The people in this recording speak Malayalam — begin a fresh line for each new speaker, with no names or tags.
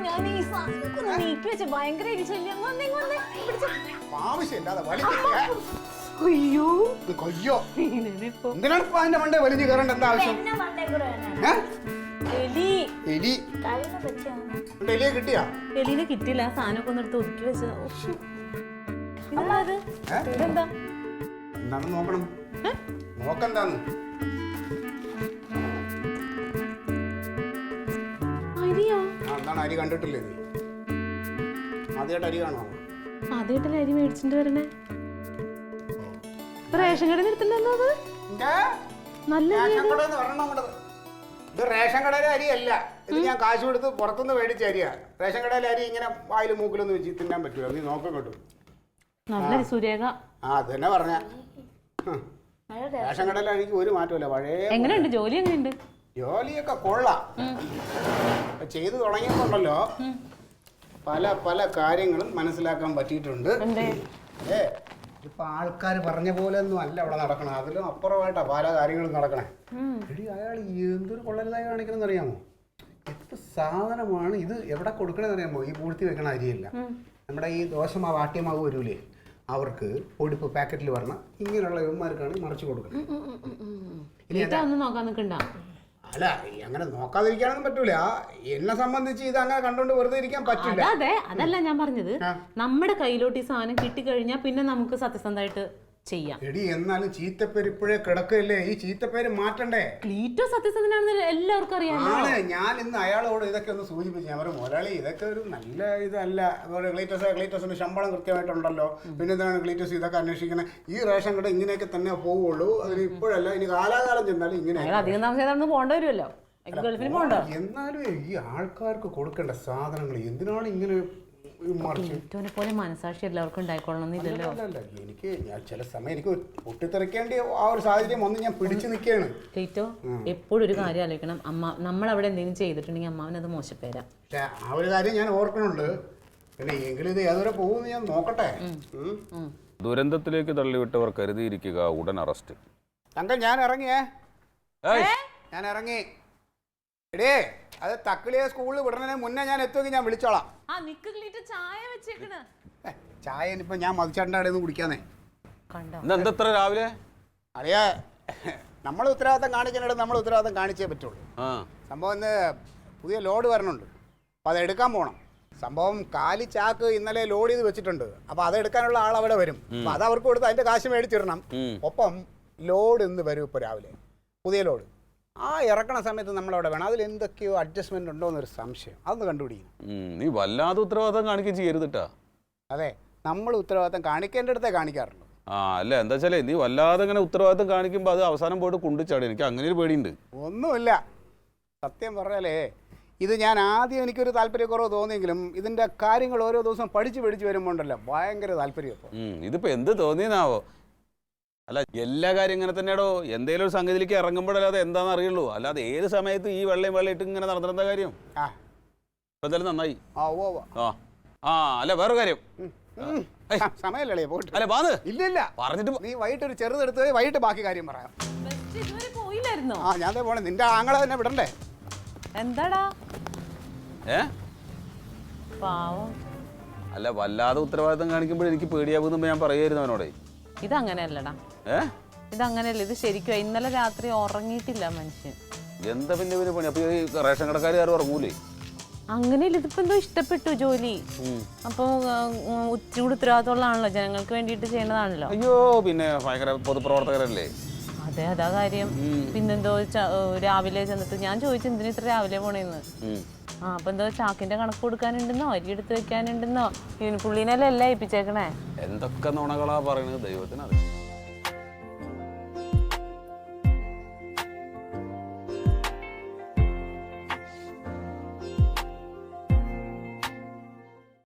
ഞാൻ ഈ സാധനം നീക്കി വെച്ച് ഭയങ്കര അയ്യോ
എന്തിനാണ് അതിന്റെ മണ്ടേ വലിഞ്ഞു കയറേണ്ട എന്താ ആവശ്യം? എലിയെ കിട്ടിയാ?
എലിനെ കിട്ടില്ല. സാധനമൊക്കെ ഒന്ന് എടുത്ത് ഒതുക്കി വെച്ചതാ. ഇതെന്താ?
എന്താന്ന് നോക്കണം. നോക്കെന്താന്ന്? എന്താണ് അരി കണ്ടിട്ടില്ലേ നീ? ആദ്യമായിട്ട് അരി കാണോ?
ആദ്യമായിട്ടല്ലേ അരി മേടിച്ചിട്ട് വരണേ. റേഷൻ കടയിൽ നിർത്തണ്ടോ?
ഇത് റേഷൻ കടയിലെ അരിയല്ല. ഇത് ഞാൻ കാശ് കൊടുത്ത് പുറത്തുനിന്ന് മേടിച്ച അരിയാ. റേഷൻ കടയിലെ അരി ഇങ്ങനെ വായിൽ മൂക്കിലൊന്നും വെച്ച് തിന്നാൻ പറ്റൂല. നീ നോക്കം കേട്ടു.
നല്ല സുരേഖ.
അത് തന്നെ പറഞ്ഞ റേഷൻ കടയിലെ അരിക്ക് ഒരു മാറ്റമില്ല. പഴയ
എങ്ങനെയുണ്ട് ജോലി? എങ്ങനെയുണ്ട്?
ജോലിയൊക്കെ കൊള്ളാം. ചെയ്തു തുടങ്ങിയപ്പോണ്ടല്ലോ പല പല കാര്യങ്ങളും മനസ്സിലാക്കാൻ പറ്റിയിട്ടുണ്ട്. ഇപ്പൊ ആൾക്കാർ പറഞ്ഞ പോലെ ഒന്നും അല്ല അവിടെ നടക്കണം. അതിലും അപ്പുറമായിട്ടാ പല കാര്യങ്ങളും നടക്കണേ. എടി അയാൾ എന്തൊരു കൊള്ളരുതായി കാണിക്കണമെന്ന് അറിയാമോ? എന്ത് സാധനമാണ് ഇത്? എവിടെ കൊടുക്കണമെന്ന് അറിയാമോ? ഈ പൂഴ്ത്തി വെക്കണ അരിയല്ല. നമ്മുടെ ഈ ദോശമാവ് ആട്ടിയമാവ് വരൂലേ, അവർക്ക് പൊടിപ്പ് പാക്കറ്റിൽ വരണം. ഇങ്ങനെയുള്ള യുവന്മാർക്കാണ് മറിച്ച് കൊടുക്കണം. അല്ല അങ്ങനെ നോക്കാതിരിക്കാനൊന്നും പറ്റൂല. എന്നെ സംബന്ധിച്ച് ഇത് അങ്ങനെ കണ്ടോണ്ട് വെറുതെ ഇരിക്കാൻ പറ്റില്ല.
അതെ, അതല്ല ഞാൻ പറഞ്ഞത്. നമ്മുടെ കയ്യിലോട്ട് ഈ സാധനം കിട്ടിക്കഴിഞ്ഞാൽ പിന്നെ നമുക്ക് സത്യസന്ധമായിട്ട് ചെയ്യാം.
എടി എന്നാലും ചീത്തപ്പേര് ഇപ്പോഴേ കിടക്കല്ലേ. ഈ ചീത്തപ്പേര് മാറ്റണ്ടേ?
ക്ലീറ്റോ സത്യസന്ധനാണെന്ന് എല്ലാവർക്കും അറിയാമല്ലോ.
ഞാൻ ഇന്ന് അയാളോട് ഇതൊക്കെ ഒന്ന് സൂചിപ്പിച്ചു. ഞാൻ പറയും മുതലാളി ഇതൊക്കെ ഒരു നല്ല ഇതല്ല. ക്ലീറ്റസിന് ശമ്പളം കൃത്യമായിട്ടുണ്ടല്ലോ. പിന്നെ എന്താണ് ക്ലീറ്റസ് ഇതൊക്കെ അന്വേഷിക്കണേ? ഈ റേഷൻ കട ഇങ്ങനെയൊക്കെ തന്നെ പോവുള്ളൂ. അതിന് ഇപ്പോഴല്ല, ഇനി കാലാകാലം ചെന്നാലും ഇങ്ങനെ
അധികം താമസം പോകേണ്ടി വരുമല്ലോ.
എന്നാലും ഈ ആൾക്കാർക്ക് കൊടുക്കേണ്ട സാധനങ്ങൾ എന്തിനാണ് ഇങ്ങനെ
പോലെ മനസാക്ഷി എല്ലാവർക്കും ഉണ്ടായിക്കൊള്ളണമെന്നില്ലല്ലോ.
എനിക്ക് ചില സമയം എനിക്ക് പൊട്ടിത്തെറിക്കേണ്ട ആ ഒരു സാഹചര്യം ഒന്ന് ഞാൻ പിടിച്ചു നിൽക്കുകയാണ്.
ക്ലീറ്റോ എപ്പോഴും ഒരു കാര്യം ആലോചിക്കണം. നമ്മൾ അവിടെ എന്തെങ്കിലും ചെയ്തിട്ടുണ്ടെങ്കിൽ അമ്മാവനത് മോശപ്പേരാ.
പക്ഷെ ആ ഒരു കാര്യം ഞാൻ ഓർക്കണുണ്ട്. പിന്നെ എങ്കിലും ഇത് ഏതുവരെ പോകുമെന്ന് ഞാൻ നോക്കട്ടെ.
ദുരന്തത്തിലേക്ക് തള്ളിവിട്ടവർ കരുതിയിരിക്കുക, ഉടൻ അറസ്റ്റ്.
അങ്ക ഞാൻ ഇറങ്ങിയേ. ഞാൻ ഇറങ്ങി. എടേ അത് തക്കിളിയെ സ്കൂളിൽ വിടണതിന് മുന്നേ ഞാൻ എത്തുമെങ്കിൽ ഞാൻ വിളിച്ചോളാം. ചായ ഇനിയിപ്പോ ഞാൻ മതിച്ചേട്ടൻ്റെ അവിടെ നിന്ന് കുടിക്കാന്നേ.
എന്താ രാവിലെ
അറിയാ, നമ്മൾ ഉത്തരവാദിത്തം കാണിക്കാനായിട്ട് നമ്മൾ ഉത്തരവാദിത്തം കാണിച്ചേ പറ്റുള്ളൂ. സംഭവം ഇന്ന് പുതിയ ലോഡ് വരണുണ്ട്. അപ്പം അത് എടുക്കാൻ പോകണം. സംഭവം കാലി ചാക്ക് ഇന്നലെ ലോഡ് ചെയ്ത് വെച്ചിട്ടുണ്ട്. അപ്പോൾ അതെടുക്കാനുള്ള ആൾ അവിടെ വരും. അപ്പം അത് അവർക്ക് കൊടുത്ത് അതിൻ്റെ കാശ് മേടിച്ചിടണം. ഒപ്പം ലോഡ് ഇന്ന് വരും. ഇപ്പോൾ രാവിലെ പുതിയ ലോഡ് ആ ഇറക്കണ സമയത്ത് നമ്മളവിടെ വേണം. അതിൽ എന്തൊക്കെയോ അഡ്ജസ്റ്റ്മെന്റ് ഉണ്ടോ എന്നൊരു സംശയം. അതൊന്ന് കണ്ടുപിടിക്കും.
നീ വല്ലാതെ ഉത്തരവാദിത്തം കാണിക്കുകയും ചെയ്യരുതിട്ടാ.
അതെ, നമ്മൾ ഉത്തരവാദിത്തം കാണിക്കേണ്ടടുത്തേ കാണിക്കാറുള്ളൂ.
അല്ല എന്താ വെച്ചാലേ നീ വല്ലാതെ ഇങ്ങനെ ഉത്തരവാദിത്തം കാണിക്കുമ്പോൾ അത് അവസാനം പോയിട്ട് കുണ്ടിച്ചാടി. എനിക്ക് അങ്ങനെ ഒരു പേടിയുണ്ട്.
ഒന്നുമില്ല, സത്യം പറഞ്ഞാലേ ഇത് ഞാൻ ആദ്യം എനിക്കൊരു താല്പര്യക്കുറവ് തോന്നിയെങ്കിലും ഇതിൻ്റെ കാര്യങ്ങൾ ഓരോ ദിവസം പഠിച്ച് വരുമ്പോണ്ടല്ലോ ഭയങ്കര താല്പര്യം.
ഇതിപ്പോൾ എന്ത് തോന്നിയെന്നാവോ? അല്ല എല്ലാ കാര്യം ഇങ്ങനെ തന്നെയാടോ. എന്തെങ്കിലും ഒരു സംഗതിയിലേക്ക് ഇറങ്ങുമ്പോഴല്ലാതെ എന്താണെന്ന് അറിയുള്ളൂ. അല്ലാതെ ഏത് സമയത്ത് ഈ വെള്ളം ഇട്ട് ഇങ്ങനെ നടന്നിരുന്ന കാര്യം. എന്തായാലും നന്നായി. അല്ല വേറെ കാര്യം
സമയമല്ലേ പോയിട്ട്.
അല്ല വാന്ന്
ഇല്ല
പറഞ്ഞിട്ട്
നീ വൈകിട്ട് ഒരു ചെറുതെടുത്ത് വൈകിട്ട് ബാക്കി കാര്യം പറയാം. ഞാൻ പോണേ. നിന്റെ ആങ്ങളെ തന്നെ വിടണ്ടേ?
എന്താടാ
അല്ല വല്ലാതെ ഉത്തരവാദിത്തം കാണിക്കുമ്പോൾ എനിക്ക് പേടിയാവുന്നു ഞാൻ പറയായിരുന്നു അവനോടെ.
ഇതങ്ങനെയല്ലടാ, ഇതങ്ങനെയല്ല. ഇത് ശരിക്കും ഇന്നലെ രാത്രി ഉറങ്ങിയിട്ടില്ല മനുഷ്യൻ.
എന്താ പിന്നെ പണി? അപ്പൊ ഈ റേഷൻ കടക്കാർ ആരും ഉറങ്ങൂലേ?
അങ്ങനെയല്ല, ഇതിപ്പോ എന്തോ ഇഷ്ടപ്പെട്ടു ജോലി. അപ്പൊ ഇച്ചിരി ഉത്തരവാദിത്തമുള്ളതാണല്ലോ, ജനങ്ങൾക്ക് വേണ്ടിയിട്ട് ചെയ്യണതാണല്ലോ.
അയ്യോ പിന്നെ ഭയങ്കര പൊതുപ്രവർത്തകരല്ലേ?
അതെ, അതാ കാര്യം. പിന്നെന്തോ രാവിലെ ചെന്നിട്ട് ഞാൻ ചോദിച്ചു എന്തിനാ ഇത്ര രാവിലെ പോണേന്ന്. അപ്പൊ എന്തോ ചാക്കിന്റെ കണക്ക് കൊടുക്കാനുണ്ടെന്നോ അരി എടുത്ത് വെക്കാനുണ്ടെന്നോ. പുള്ളിനെല്ലാം എല്ലാം ഏൽപ്പിച്ചേക്കണേ.
എന്തൊക്കെ നുണകളാ പറയുന്നത് ദൈവത്തിനറിയാം.